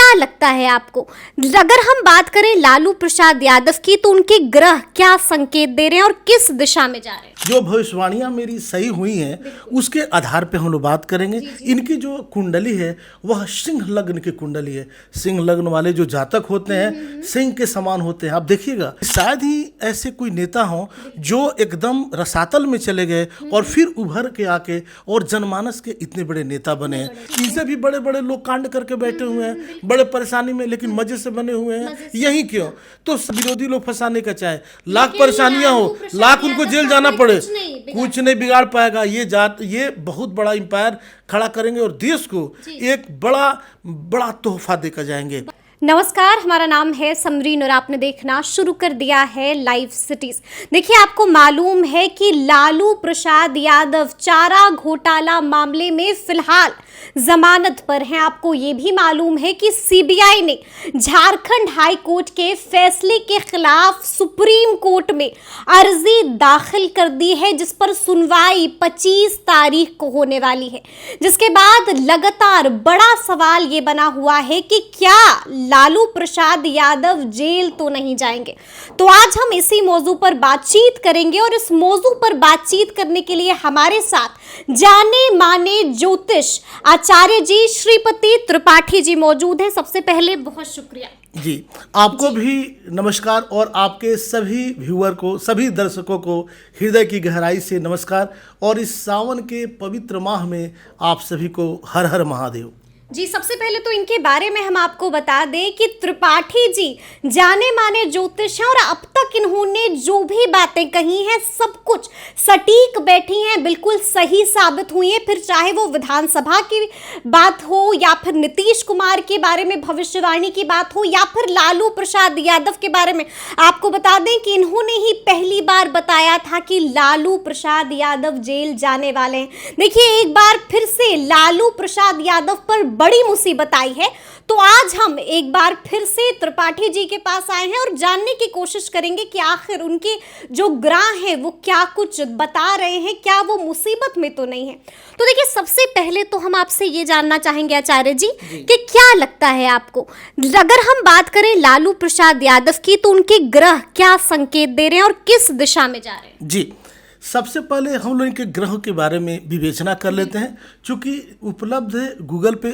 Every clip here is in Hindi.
क्या लगता है आपको, अगर हम बात करें लालू प्रसाद यादव की, तो उनके ग्रह क्या संकेत दे रहे हैं और किस दिशा में जा रहे हैं? जो भविष्यवाणियां मेरी सही हुई हैं उसके आधार पे हम लोग बात करेंगे। इनकी जो कुंडली है वह सिंह लग्न की कुंडली है। सिंह लग्न वाले जो जातक होते हैं सिंह के समान होते हैं। आप देखिएगा शायद ही ऐसे कोई नेता हो जो एकदम रसातल में चले गए और फिर उभर के आके और जनमानस के इतने बड़े नेता बने हैं। इनसे भी बड़े बड़े लोग कांड करके बैठे हुए हैं बड़े परेशानी में, लेकिन मजे से बने हुए हैं। यही क्यों? तो विरोधी लोग फंसाने का चाहे लाख परेशानियां हो, लाख उनको जेल जाना पड़े, कुछ नहीं बिगाड़ पाएगा। ये बहुत बड़ा एम्पायर खड़ा करेंगे और देश को एक बड़ा बड़ा तोहफा देकर जाएंगे। नमस्कार, हमारा नाम है समरीन और आपने देखना शुरू कर दिया है लाइव सिटीज। देखिए, आपको मालूम है कि लालू प्रसाद यादव चारा घोटाला मामले में फिलहाल जमानत पर हैं। आपको ये भी मालूम है कि सीबीआई ने झारखंड हाई कोर्ट के फैसले के खिलाफ सुप्रीम कोर्ट में अर्जी दाखिल कर दी है, जिस पर सुनवाई 25 तारीख को होने वाली है। जिसके बाद लगातार बड़ा सवाल ये बना हुआ है कि क्या लालू प्रसाद यादव जेल तो नहीं जाएंगे। तो आज हम इसी मौजू पर बातचीत करेंगे और इस मौजू पर बातचीत करने के लिए हमारे साथ जाने माने ज्योतिष आचार्य जी श्रीपति त्रिपाठी जी मौजूद हैं। सबसे पहले बहुत शुक्रिया जी, आपको भी नमस्कार और आपके सभी व्यूअर को, सभी दर्शकों को हृदय की गहराई से नमस्कार। और इस सावन के पवित्र माह में आप सभी को हर हर महादेव जी। सबसे पहले तो इनके बारे में हम आपको बता दें कि त्रिपाठी जी जाने माने ज्योतिष हैं और अब तक इन्होंने जो भी बातें कही हैं सब कुछ सटीक बैठी हैं, बिल्कुल सही साबित हुई हैं। फिर चाहे वो विधानसभा की बात हो या फिर नीतीश कुमार के बारे में भविष्यवाणी की बात हो या फिर लालू प्रसाद यादव के बारे में। आपको बता दें कि इन्होंने ही पहली बार बताया था कि लालू प्रसाद यादव जेल जाने वाले हैं। देखिए, एक बार फिर से लालू प्रसाद यादव पर बड़ी मुसीबत आई है। तो आज हम एक बार फिर से त्रिपाठी जी के पास आए हैं और जानने की कोशिश करेंगे कि आखिर उनके जो ग्रह हैं वो क्या कुछ बता रहे हैं, क्या वो मुसीबत में तो नहीं है। तो देखिए, सबसे पहले तो हम आपसे ये जानना चाहेंगे आचार्य जी कि क्या लगता है आपको, अगर हम बात करें लालू प्रसाद यादव की, तो उनके ग्रह क्या संकेत दे रहे हैं और किस दिशा में जा रहे हैं? जी, सबसे पहले हम लोग इनके ग्रहों के बारे में विवेचना कर लेते हैं। चूँकि उपलब्ध गूगल पे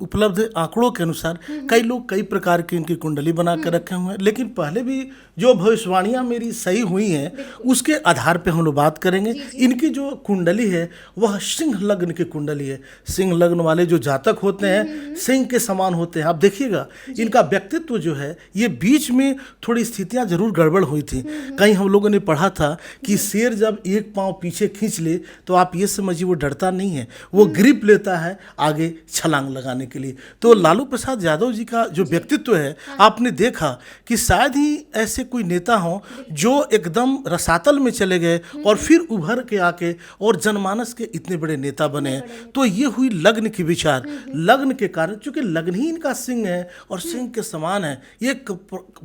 उपलब्ध आंकड़ों के अनुसार कई लोग कई प्रकार की इनकी कुंडली बना कर रखे हुए हैं, लेकिन पहले भी जो भविष्यवाणियां मेरी सही हुई हैं उसके आधार पे हम लोग बात करेंगे। इनकी जो कुंडली है वह सिंह लग्न की कुंडली है। सिंह लग्न वाले जो जातक होते हैं सिंह के समान होते हैं। आप देखिएगा इनका व्यक्तित्व जो है, ये बीच में थोड़ी स्थितियाँ जरूर गड़बड़ हुई थी। कहीं हम लोगों ने पढ़ा था कि शेर जब एक पांव पीछे खींच ले तो आप ये समझिए वो डरता नहीं है, वो ग्रिप लेता है आगे छलांग लगाने के लिए। तो लालू प्रसाद यादव जी का जो व्यक्तित्व है, आपने देखा कि शायद ही ऐसे कोई नेता हो जो एकदम रसातल में चले गए और फिर उभर के आके और जनमानस के इतने बड़े नेता बने हैं। तो ये हुई लग्न की विचार। लग्न के कारण, चूंकि लग्न ही इनका सिंह है और सिंह के समान है, एक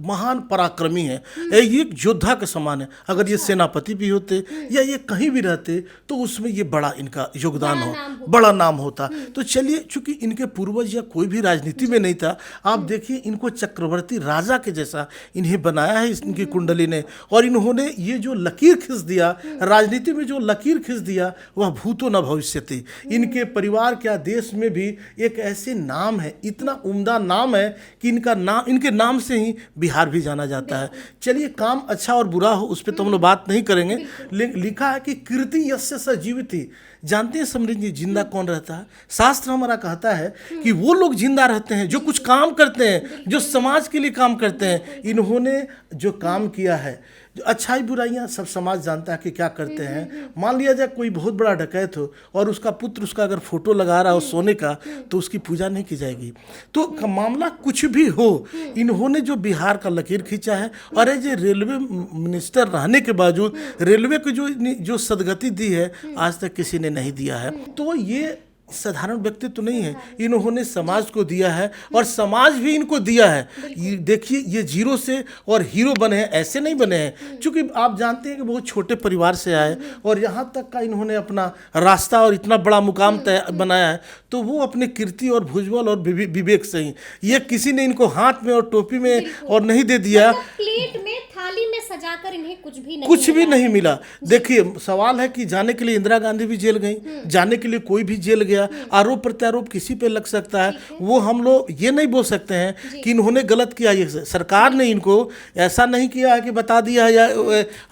महान पराक्रमी है, एक योद्धा के समान है। अगर ये सेनापति भी होते या ये कहीं भी रहते तो उसमें ये बड़ा इनका योगदान हो, बड़ा नाम होता। तो चलिए, चूंकि इनके पूर्वज या कोई भी राजनीति में नहीं था, आप देखिए इनको चक्रवर्ती राजा के जैसा इन्हें बनाया है इनकी कुंडली ने। और इन्होंने ये जो लकीर खींच दिया, राजनीति में जो लकीर खींच दिया, वह भूतो न भविष्यति। इनके परिवार क्या देश में भी एक ऐसे नाम है, इतना उम्दा नाम है कि इनके नाम से ही बिहार भी जाना जाता है। चलिए, काम अच्छा और बुरा हो उस पर तो हम लोग बात नहीं करेंगे। लिखा है कि कीर्ति यस्य स जीविति। जानते हैं समरीन जी, जिंदा कौन रहता है? शास्त्र हमारा कहता है कि वो लोग जिंदा रहते हैं जो कुछ काम करते हैं, जो समाज के लिए काम करते हैं। इन्होंने जो काम किया है, जो अच्छाई बुराइयां सब समाज जानता है कि क्या करते हैं। मान लिया जाए कोई बहुत बड़ा डकैत हो और उसका पुत्र उसका अगर फोटो लगा रहा हो सोने का, तो उसकी पूजा नहीं की जाएगी। तो मामला कुछ भी हो, इन्होंने जो बिहार का लकीर खींचा है। और ये रेलवे मिनिस्टर रहने के बावजूद रेलवे को जो सदगति दी है आज तक किसी ने नहीं दिया है। तो ये साधारण व्यक्ति तो नहीं है, इन्होंने समाज को दिया है और समाज भी इनको दिया है। ये देखिए, ये जीरो से और हीरो बने हैं, ऐसे नहीं बने हैं, क्योंकि आप जानते हैं कि बहुत छोटे परिवार से आए और यहाँ तक का इन्होंने अपना रास्ता और इतना बड़ा मुकाम तय बनाया है, तो वो अपने कीर्ति और भुजबल और विवेक से ही। ये किसी ने इनको हाथ में और टोपी में और नहीं दे दिया, प्लेट में थाली में सजाकर इन्हें कुछ भी नहीं मिला। देखिए, सवाल है कि जाने के लिए इंदिरा गांधी भी जेल गई, जाने के लिए कोई भी जेल गया, आरोप प्रत्यारोप किसी पे लग सकता है। वो हम लोग ये नहीं बोल सकते हैं कि इन्होंने गलत किया। ये सरकार ने इनको ऐसा नहीं किया है कि बता दिया या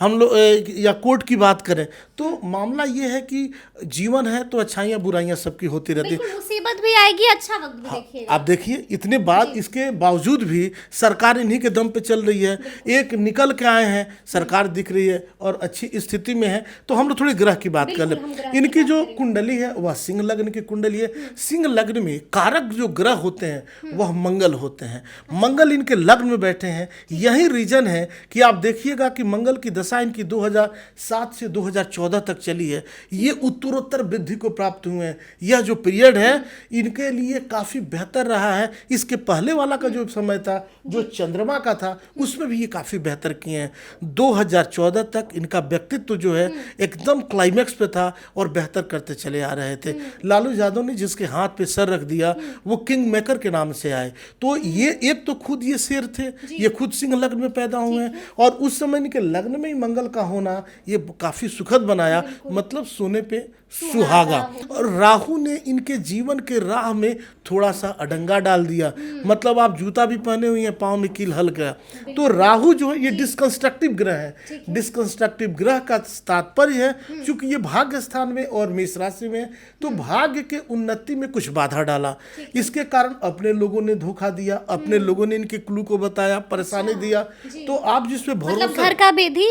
हम लोग या कोर्ट की बात करें। तो मामला ये है कि जीवन है तो अच्छाइयाँ बुराइयाँ सबकी होती रहती है, मुसीबत भी आएगी, अच्छा वक्त भी देखिएगा। आप देखिए, इतने बाद इसके बावजूद भी सरकार इन्हीं के दम पे चल रही है। एक निकल के आए हैं, सरकार दिख रही है और अच्छी स्थिति में है। तो हम लोग थोड़ी ग्रह की बात कर ले। इनकी जो कुंडली है वह सिंह लग्न की कुंडली है। सिंह लग्न में कारक जो ग्रह होते हैं वह मंगल होते हैं। मंगल इनके लग्न में बैठे हैं। यही रीजन है कि आप देखिएगा कि मंगल की दशा इनकी 2007 से 2014 तक चली है। ये उत्तरोत्तर वृद्धि को प्राप्त हुए हैं। यह जो पीरियड है इनके लिए काफ़ी बेहतर रहा है। इसके पहले वाला का जो समय था, जो चंद्रमा का था, उसमें भी ये काफ़ी बेहतर किए हैं। 2014 तक इनका व्यक्तित्व जो है एकदम क्लाइमैक्स पे था और बेहतर करते चले आ रहे थे। लालू यादव ने जिसके हाथ पे सर रख दिया वो किंग मेकर के नाम से आए। तो ये एक तो खुद ये शेर थे, ये खुद सिंह लग्न में पैदा हुए हैं और उस समय इनके लग्न में ही मंगल का होना ये काफ़ी सुखद बनाया, मतलब सोने पे सुहागा। और राहु ने इनके जीवन के राह में थोड़ा सा अडंगा डाल दिया, मतलब आप जूता भी पहने हुए हैं, पाँव में कील हल गया। तो राहु जो है ये डिस्कंस्ट्रक्टिव ग्रह है। डिस्कंस्ट्रक्टिव ग्रह का तात्पर्य है क्योंकि ये भाग्य स्थान में और मेष राशि में, तो भाग्य के उन्नति में कुछ बाधा डाला। इसके कारण अपने लोगों ने धोखा दिया, अपने लोगों ने इनके क्लू को बताया, परेशानी दिया। तो आप जिस पे भरोसा, घर का बेदी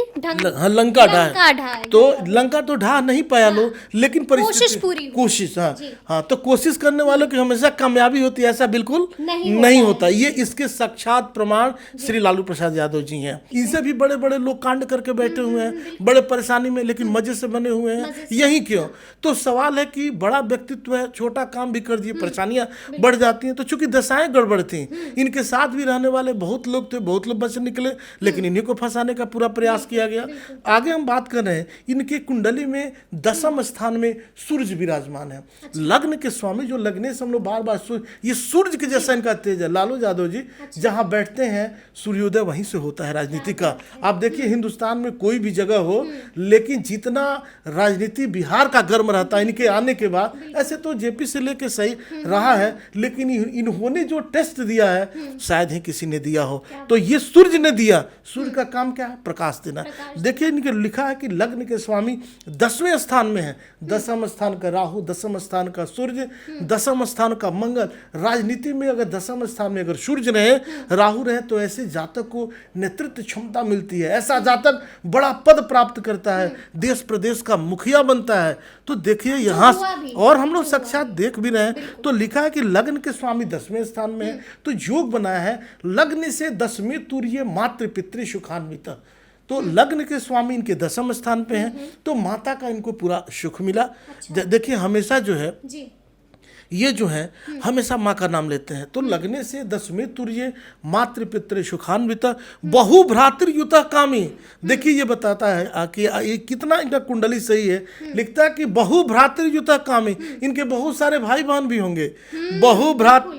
लंका ढाए, तो लंका तो ढा नहीं पाया लोग, लेकिन कोशिश पूरी कोशिश हाँ, तो कोशिश करने वालों की हमेशा कामयाबी होती है, ऐसा बिल्कुल नहीं होता। ये इसके साक्षात प्रमाण श्री लालू प्रसाद यादव जी हैं। इनसे भी बड़े बड़े लोग कांड करके बैठे हुए हैं, बड़े परेशानी में, लेकिन मजे से बने हुए हैं। यही क्यों? तो सवाल है कि बड़ा व्यक्तित्व है, छोटा काम भी कर दिए, परेशानियां बढ़ जाती हैं। तो चूंकि दशाएं गड़बड़ थी, इनके साथ भी रहने वाले बहुत लोग थे, बहुत लोग बच निकले, लेकिन इन्हीं को फंसाने का पूरा प्रयास किया गया। आगे हम बात कर रहे हैं, इनकी कुंडली में दशम स्थान में सूर्य विराजमान है। लग्न के स्वामी जो लग्नेश, हम लोग बार बार ये सूर्य के जैसा इनका तेज है। लालू यादव जी जहां बैठते हैं सूर्योदय वहीं से होता है राजनीति का। आप देखिए, हिंदुस्तान में कोई भी जगह हो, लेकिन जितना राजनीति बिहार का गर्म रहता है इनके आने के बाद, ऐसे तो जेपी से लेके सही रहा है, लेकिन इन्होंने जो टेस्ट दिया है शायद ही किसी ने दिया हो, तो ये सूर्य ने दिया। सूर्य का काम क्या है? प्रकाश देना। देखिए, इनके लिखा है कि लग्न के स्वामी 10वें स्थान में है। दसम स्थान का राहु, दसम स्थान का सूर्य, दसम स्थान का मंगल। राजनीति में अगर दसम स्थान में अगर सूर्य रहे, राहु रहे, तो ऐसे जातक को नेतृत्व क्षमता मिलती है। ऐसा जातक बड़ा पद प्राप्त करता है, देश प्रदेश का मुखिया बनता है। तो देखिए यहाँ, और हम लोग साक्षात देख भी रहे हैं। तो लिखा है कि लग्न के स्वामी 10वें स्थान में है, तो योग बनाया है लग्न से 10वें तुर्य मातृ पितृ सुखान्वित। तो लग्न के स्वामी इनके दसम स्थान पे हैं, तो माता का इनको पूरा सुख मिला। देखिए, हमेशा जो है ये जो है हमेशा माँ का नाम लेते हैं। तो लगने से 10वें तुर्य मातृ पितृ सुखान्वित बहु भ्रातृयुत कामी। देखिए, ये बताता है कि ये कितना इनका कुंडली सही है। लिखता है कि बहु भ्रातृयुत कामी, इनके बहुत सारे भाई बहन भी होंगे। बहु भ्रात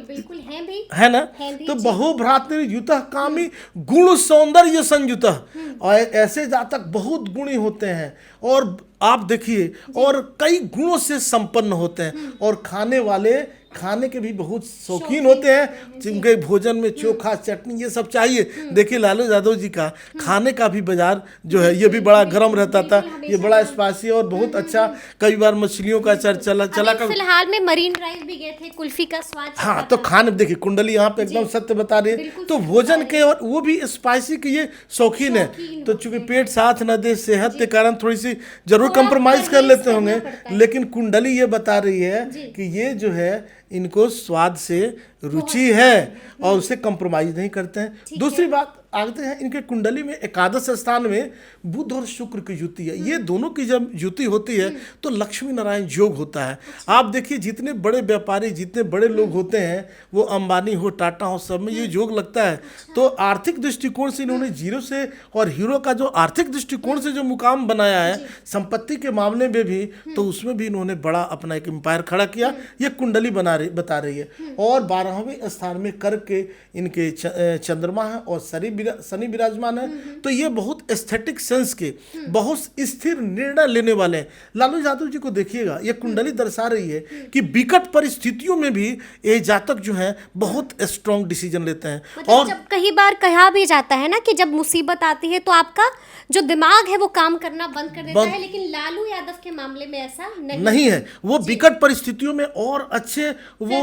है ना, तो बहु भ्रातृयुत कामी गुण सौंदर्य संयुत। और ऐसे जातक बहुत गुणी होते हैं और आप देखिए, और कई गुणों से संपन्न होते हैं, और खाने के भी बहुत शौकीन होते हैं। जिनके भोजन में चोखा चटनी ये सब चाहिए। देखिए, लालू यादव जी का खाने का भी बाजार जो है ये भी बड़ा गर्म रहता था, ये बड़ा स्पाइसी और बहुत अच्छा। कई बार मछलियों का चला फिलहाल में मरीन ड्राइव भी गए थे, कुल्फी का स्वाद। हाँ, तो खाने देखिए, कुंडली यहाँ पे एकदम सत्य बता रही है। तो भोजन के और वो भी स्पाइसी के ये शौकीन है। तो चूंकि पेट साथ न दे, सेहत के कारण थोड़ी सी जरूर कंप्रोमाइज कर लेते होंगे, लेकिन कुंडली ये बता रही है कि ये जो है इनको स्वाद से रुचि है और उसे कंप्रोमाइज नहीं करते हैं। दूसरी बात, आते हैं इनके कुंडली में एकादश स्थान में बुध और शुक्र की युति है। ये दोनों की जब युति होती है तो लक्ष्मी नारायण योग होता है। आप देखिए जितने बड़े व्यापारी, जितने बड़े लोग होते हैं, वो अंबानी हो, टाटा हो, सब में ये योग लगता है। तो आर्थिक दृष्टिकोण से इन्होंने जीरो से और हीरो का जो आर्थिक दृष्टिकोण से जो मुकाम बनाया है संपत्ति के मामले में भी, तो उसमें भी इन्होंने बड़ा अपना एक एम्पायर खड़ा किया। ये कुंडली बता रही है। और 12वें स्थान में करके इनके चंद्रमा है और शनि विराजमान है। तो ये बहुत एस्थेटिक सेंस के, बहुत स्थिर निर्णय लेने वाले हैं। लालू यादव जी को देखिएगा, ये कुंडली दर्शा रही है कि विकट परिस्थितियों में भी ये जातक जो है बहुत स्ट्रॉन्ग डिसीजन लेते हैं। मतलब और जब कई बार कहा भी जाता है ना कि जब मुसीबत आती है तो आपका जो दिमाग है वो काम करना बंद कर देता है, लेकिन लालू यादव के मामले में ऐसा नहीं है। वो विकट परिस्थितियों में और अच्छे वो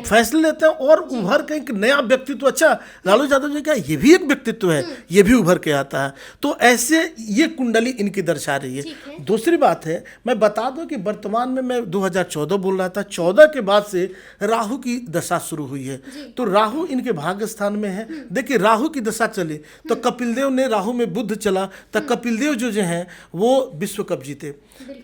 फैसले लेते हैं और उभर के एक नया व्यक्तित्व। अच्छा, लालू यादव जी का ये भी एक व्यक्तित्व है, ये भी उभर के आता है। तो ऐसे ये कुंडली इनकी दर्शा रही है। दूसरी बात है, मैं बता दूं कि वर्तमान में मैं 2014 बोल रहा था, 14 के बाद से राहु की दशा शुरू हुई है। तो राहु इनके भाग्य स्थान में है। देखिए राहु की दशा चली तो कपिल देव ने, राहु में बुध चला तो कपिल देव जो है वो विश्व कप जीते।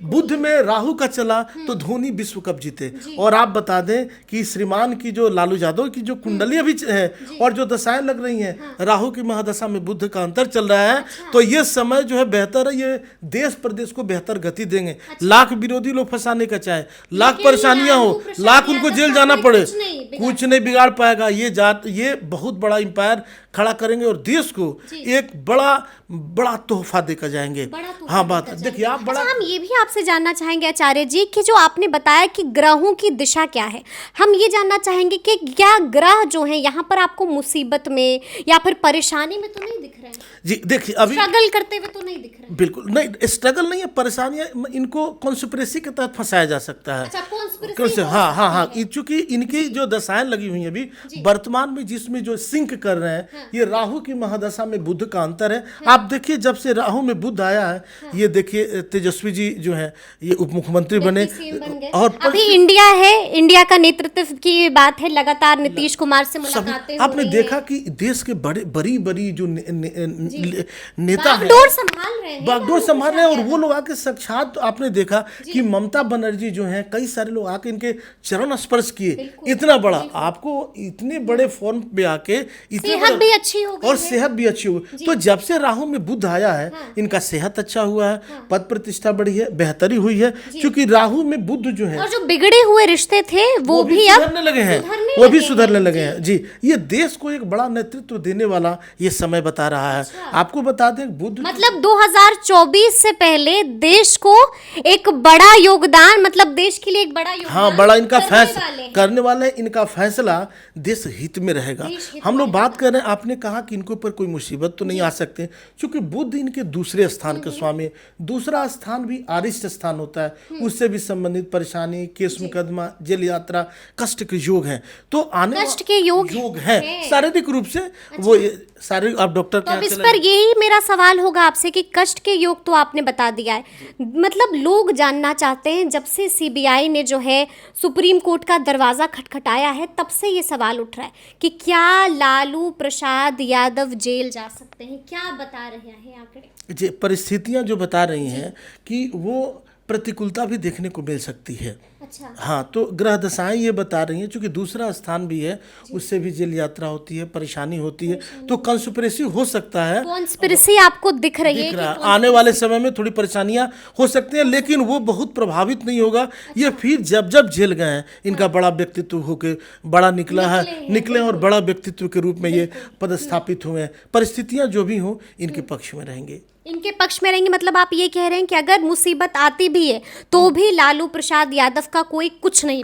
बुध में राहु का चला तो धोनी विश्व कप जीते। और आप बता दें कि श्रीमान की जो लालू यादव की जो कुंडली अभी है और जो दशाएं लग रही हैं, राहु की महादशा में बुध का अंतर चल रहा है। तो ये समय जो है बेहतर है, ये देश प्रदेश को बेहतर गति देंगे। लाख विरोधी लोग फंसाने का चाहे, लाख परेशानियां हो, लाख उनको जेल जाना पड़े, कुछ नहीं बिगाड़ पाएगा। ये बहुत बड़ा एम्पायर खड़ा करेंगे और देश को एक बड़ा तोहफा देकर जाएंगे। हाँ बात देखिए आप बड़ा। हम ये भी आपसे जानना चाहेंगे आचार्य जी कि जो आपने बताया कि ग्रहों की दिशा क्या है, हम ये जानना चाहेंगे कि क्या ग्रह जो हैं यहाँ पर आपको मुसीबत में या फिर परेशानी में तो नहीं दिख रहे हैं? जी देखिए अभी स्ट्रगल करते हुए तो नहीं दिख रहे हैं। बिल्कुल नहीं, स्ट्रगल नहीं है, परेशानियां इनको कॉन्स्पिरेसी के तहत फंसाया जा सकता है। अच्छा, कॉन्स्पिरेसी। हाँ, चूंकि इनकी जो दशाएं लगी हुई हैं अभी वर्तमान में, जिसमें जो सिंक कर रहे हैं, ये राहु की महादशा में बुध का अंतर है। आप देखिए जब से राहु में बुध आया है, ये देखिए तेजस्वी जी जो है ये उप मुख्यमंत्री बने और अभी इंडिया है, इंडिया का नेतृत्व की बात है, लगातार नीतीश कुमार से मुलाकातें। आपने देखा कि देश के बड़ी जो नेता है बागडोर संभाल रहे हैं और वो लोग आके साक्षात आपने देखा कि ममता बनर्जी जो है, कई सारे लोग आके इनके चरण स्पर्श किए। इतना बड़ा आपको इतने बड़े फॉर्म पे आके सेहत भी अच्छी हो गई और सेहत भी अच्छी हो। तो जब से राहु में बुध आया है, इनका सेहत अच्छा हुआ है, पद प्रतिष्ठा बढ़ी है, बेहतरी हुई है। क्योंकि राहु में बुध जो है और जो बिगड़े हुए रिश्ते थे वो भी अब सुधरने लगे हैं, वो भी सुधरने लगे हैं। जी, ये देश को एक बड़ा नेतृत्व देने वाला ये समय बता रहा है। आपको बता दें बुध मतलब 2024 से पहले देश को एक बड़ा योगदान, मतलब देश के लिए एक बड़ा योगदान, हाँ बड़ा इनका फैसला करने वाले, इनका फैसला देश हित में रहेगा। हम लोग बात कर रहे हैं, आपने कहा कि इनके ऊपर कोई मुसीबत तो नहीं आ सकते, क्योंकि बुध इनके दूसरे स्थान के स्वामी। दूसरा स्थान भी आरिष्ट स्थान होता है, उससे भी संबंधित परेशानी, केस मुकदमा, जेल यात्रा, कष्ट के योग हैं। तो आने कष्ट के योग है शारीरिक रूप से। वो शारीरिक, आप डॉक्टर तो इस पर यही मेरा सवाल होगा आपसे कि कष्ट के योग तो आपने बता दिया है, मतलब लोग जानना चाहते हैं, जब से सीबीआई ने जो है सुप्रीम कोर्ट का दरवाजा खटखटाया है तब से ये सवाल उठ रहा है कि क्या लालू प्रसाद यादव जेल जा सकते हैं? क्या बता रहे हैं आंकड़े? जी, परिस्थितियां जो बता रही हैं कि वो प्रतिकूलता भी देखने को मिल सकती है। अच्छा। हाँ, तो ग्रह दशाएं ये बता रही हैं, क्योंकि दूसरा स्थान भी है, उससे भी जेल यात्रा होती है, परेशानी होती है, तो कंस्पिरेसी हो सकता है। कंस्पिरेसी आपको दिख रही है कि आने वाले समय में थोड़ी परेशानियां हो सकती हैं, लेकिन वो बहुत प्रभावित नहीं होगा। ये फिर जब जेल गए हैं, इनका बड़ा व्यक्तित्व होके बड़ा निकले और बड़ा व्यक्तित्व के रूप में ये पदस्थापित हुए हैं। परिस्थितियां जो भी हों इनके पक्ष में रहेंगे, इनके पक्ष में रहेंगे। मतलब आप ये कह रहे हैं कि अगर मुसीबत आती भी है तो भी लालू प्रसाद यादव का कोई कुछ नहीं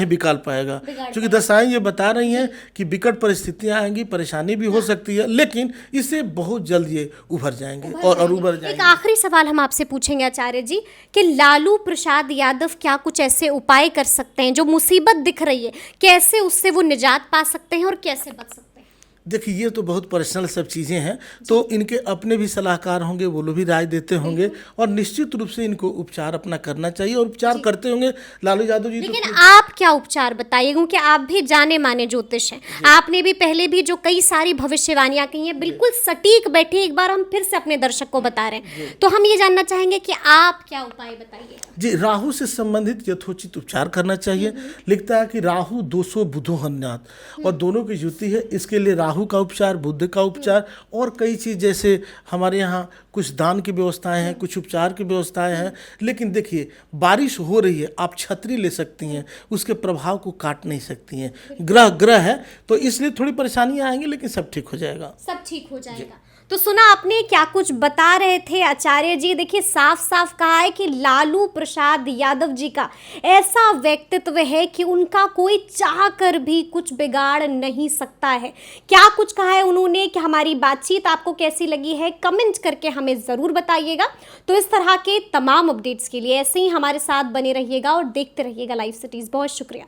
बिगाड़ पाएगा, क्योंकि दशाएं ये बता रही हैं कि विकट परिस्थितियां आएंगी, परेशानी भी हो सकती है, लेकिन इससे बहुत जल्द ये उभर जाएंगे और उभर जाएंगे। एक आखिरी सवाल हम आपसे पूछेंगे आचार्य जी कि लालू प्रसाद यादव क्या कुछ ऐसे उपाय कर सकते हैं, जो मुसीबत दिख रही है कैसे उससे वो निजात पा सकते हैं और कैसे बच सकते हैं? देखिए ये तो बहुत पर्सनल सब चीज़ें हैं, तो इनके अपने भी सलाहकार होंगे, वो लोग भी राय देते होंगे और निश्चित रूप से इनको उपचार अपना करना चाहिए और उपचार करते होंगे। लालू यादव जी तो लेकिन आप क्या उपचार बताइए, क्योंकि आप भी जाने माने ज्योतिष हैं, आपने भी पहले भी जो कई सारी भविष्यवाणियां की हैं बिल्कुल सटीक बैठी, एक बार हम फिर से अपने दर्शक को बता रहे हैं, तो हम ये जानना चाहेंगे कि आप क्या उपाय बताइए। जी, राहु से संबंधित यथोचित उपचार करना चाहिए। लिखता है कि राहु 200 बुधो हन्यात, और दोनों की युति है। इसके लिए राहु का उपचार, बुध का उपचार और कई चीज़, जैसे हमारे यहाँ कुछ दान की व्यवस्थाएं हैं, कुछ उपचार की व्यवस्थाएं हैं। लेकिन देखिए बारिश हो रही है, आप छतरी ले सकती हैं, उसके प्रभाव को काट नहीं सकती हैं। ग्रह है, तो इसलिए थोड़ी परेशानियां आएंगी, लेकिन सब ठीक हो जाएगा। सब ठीक हो जाएगा। तो सुना आपने क्या कुछ बता रहे थे आचार्य जी। देखिए साफ साफ कहा है कि लालू प्रसाद यादव जी का ऐसा व्यक्तित्व है कि उनका कोई चाह कर भी कुछ बिगाड़ नहीं सकता है। क्या कुछ कहा है उन्होंने, कि हमारी बातचीत आपको कैसी लगी है कमेंट करके हमें ज़रूर बताइएगा। तो इस तरह के तमाम अपडेट्स के लिए ऐसे ही हमारे साथ बने रहिएगा और देखते रहिएगा लाइव सिटीज़। बहुत शुक्रिया।